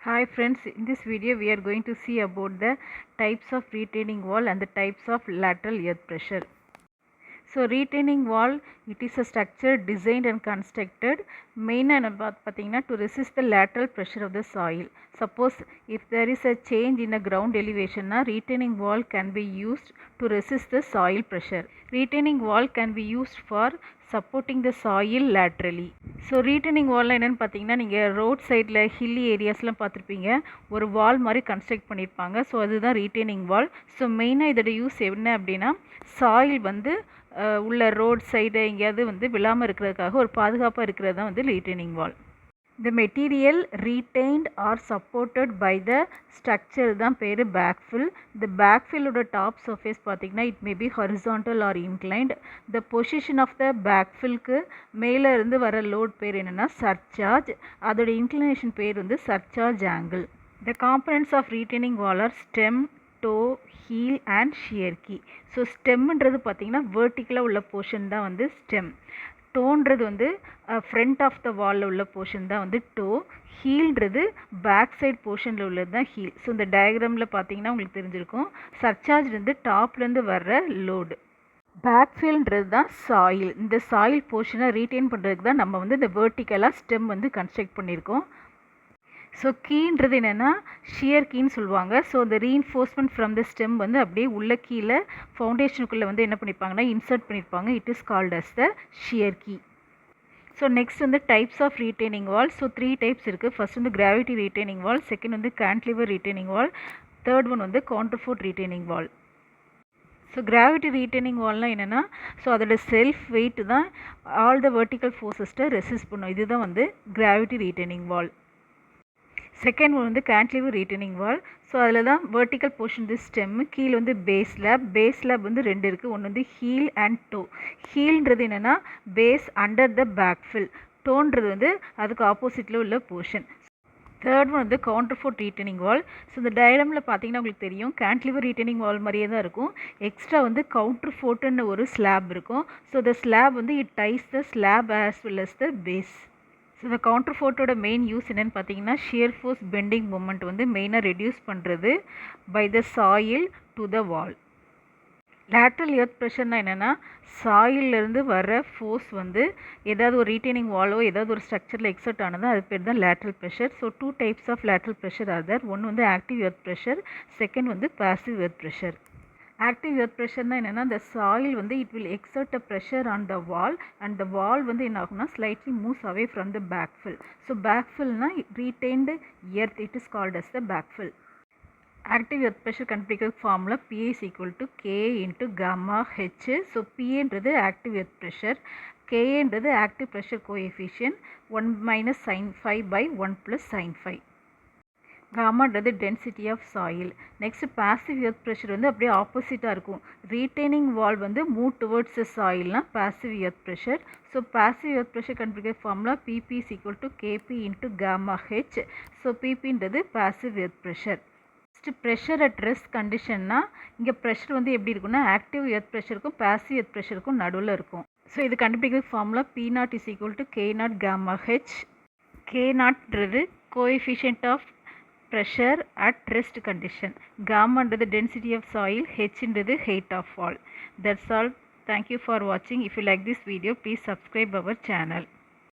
Hi friends, in this video we are going to see about the types of retaining wall and the types of lateral earth pressure. So retaining wall, it is a structure designed and constructed main to resist the lateral pressure of the soil. Suppose if there is a change in a ground elevation, retaining wall can be used to resist the soil pressure. Retaining wall can be used for supporting the soil laterally. So returning வால்லாம் என்னென்னு பார்த்தீங்கன்னா, நீங்கள் road சைடில் hilly ஏரியாஸ்லாம் பார்த்துருப்பீங்க, ஒரு வால் மாதிரி construct பண்ணியிருப்பாங்க. So அதுதான் ரீட்டர்னிங் வால். ஸோ மெயினாக இதோட யூஸ் என்ன அப்படின்னா, சாயில் வந்து உள்ள ரோட் சைடு எங்கேயாவது வந்து விழாமல் இருக்கிறதுக்காக ஒரு பாதுகாப்பாக இருக்கிறது தான் வந்து ரீட்டர்னிங் வால். The material retained or supported by the structure தான் பேர் backfill. The backfill ஓட top surface பார்த்திங்கன்னா it may be horizontal or inclined. The position of the backfillக்கு மேலே இருந்து வர load பேர் என்னென்னா surcharge. அதோட inclination பேர் வந்து surcharge angle. The components of retaining wall are stem, toe, heel and shear key. So ஸ்டெம்ன்றது பார்த்திங்கன்னா வேர்ட்டிக்கலாக உள்ள போர்ஷன் தான் வந்து ஸ்டெம். டோன்றது வந்து ஃப்ரண்ட் ஆஃப் த வாலில் உள்ள போர்ஷன் தான் வந்து டோ. ஹீல்ன்றது பேக் சைட் போர்ஷனில் உள்ளது தான் ஹீல். ஸோ இந்த டயக்ராமில் பார்த்தீங்கன்னா உங்களுக்கு தெரிஞ்சிருக்கும், சர்சார்ஜ் வந்து டாப்லேருந்து வர்ற லோடு. பேக்ஃபில்ன்றது தான் சாயில். இந்த சாயில் போர்ஷனை ரீட்டைன் பண்ணுறதுக்கு தான் நம்ம வந்து இந்த வேர்ட்டிக்கலாக ஸ்டெம் வந்து கன்ஸ்ட்ரக்ட் பண்ணியிருக்கோம். ஸோ கீன்றது என்னென்னா ஷியர் கீன்னு சொல்லுவாங்க. ஸோ இந்த ரீஇன்ஃபோர்ஸ்மெண்ட் ஃப்ரம் த ஸ்டெம் வந்து அப்படியே உள்ள கீழே ஃபவுண்டேஷனுக்குள்ளே வந்து என்ன பண்ணியிருப்பாங்கன்னா இன்சர்ட் பண்ணியிருப்பாங்க. It is called as the shear key. So next வந்து types of retaining wall. So 3 types இருக்குது. ஃபர்ஸ்ட் வந்து கிராவிட்டி ரீட்டைனிங் வால், செகண்ட் வந்து cantilever retaining wall, third one வந்து counterfort retaining wall. So gravity retaining வால்னால் என்னென்னா, so அதோட self weight தான் all the vertical ஃபோர்ஸஸ்ட்டை ரெசிஸ்ட் பண்ணும். இதுதான் வந்து gravity retaining wall. Second one வந்து கேன்டிலிவர் ரீட்டைனிங் வால். ஸோ அதில் தான் வெர்டிக்கல் போர்ஷன் வந்து ஸ்டெம்மு, கீழே வந்து பேஸ் ஸ்லாப். பேஸ் ஸ்லாப் வந்து 2 இருக்குது. ஒன்று வந்து ஹீல் அண்ட் டோ. ஹீல்ன்றது என்னென்னா பேஸ் அண்டர் த பேக்ஃபில். டோன்றது வந்து அதுக்கு ஆப்போசிட்டில் உள்ள போர்ஷன். தேர்ட் ஒன் வந்து கவுண்டர்ஃபோர்ட் ரீட்டைனிங் வால். ஸோ இந்த டயக்ராமில் பார்த்தீங்கன்னா உங்களுக்கு தெரியும், கேன்டிலிவர் ரீட்டைனிங் வால் மாதிரியே தான் இருக்கும். எக்ஸ்ட்ரா வந்து கவுண்டர்ஃபோர்ட்டுன்னு ஒரு ஸ்லாப் இருக்கும். ஸோ த ஸ்லாப் வந்து it ties the slab as well as the base. So இந்த கவுண்டர்ஃபோர்ட்டோட மெயின் யூஸ் என்னென்னு பார்த்தீங்கன்னா, ஷியர் ஃபோர்ஸ் பெண்டிங் மூமெண்ட் வந்து மெயினாக ரெடியூஸ் பண்ணுறது by the soil to the wall. Lateral earth ப்ரெஷர்னால் என்னென்னா, சாயிலிருந்து வர ஃபோர்ஸ் வந்து ஏதாவது ஒரு ரீட்டைனிங் வாலோ ஏதாவது ஒரு ஸ்ட்ரக்சரில் எக்ஸர்ட் ஆனது, அது பேர் தான் lateral pressure. So 2 types of lateral pressure are there. ஒன்று வந்து ஆக்டிவ் எர்த் ப்ரெஷர், செகண்ட் வந்து passive earth pressure. Active earth ப்ரெஷர்னா என்னென்னா, இந்த சாயில் வந்து it will exert a pressure on the wall and the wall வந்து என்ன ஆகும்னா slightly moves away from the backfill. So பேக்ஃபில்னா retained earth, it is called as the backfill. Active earth pressure கண்டுபிடிக்கிற formula PA is equal to K into gamma H. So PAன்றது active earth pressure, KAன்றது active pressure coefficient 1 minus sin phi by 1 plus sin phi. காமான்றது density of soil. Next passive earth pressure வந்து அப்படியே ஆப்போசிட்டாக இருக்கும். Retaining wall வந்து move towards the சாயில்னா passive earth pressure. So passive earth pressure கண்டுபிடிக்கிற formula PP is equal to KP into gamma H. So PPன்றது passive earth pressure. Next pressure at rest கண்டிஷன்னா, இங்கே ப்ரெஷர் வந்து எப்படி இருக்குன்னா ஆக்டிவ் எர்த் ப்ரெஷருக்கும் பாசிவ் எர்த் ப்ரெஷருக்கும் நடுவில் இருக்கும். ஸோ இது கண்டுபிடிக்கிற formula P0 is equal to K0 gamma H. K0ன்றது coefficient of pressure at rest condition. Gamma under the density of soil, H into the height of wall. That's all. Thank you for watching. If you like this video, please subscribe our channel.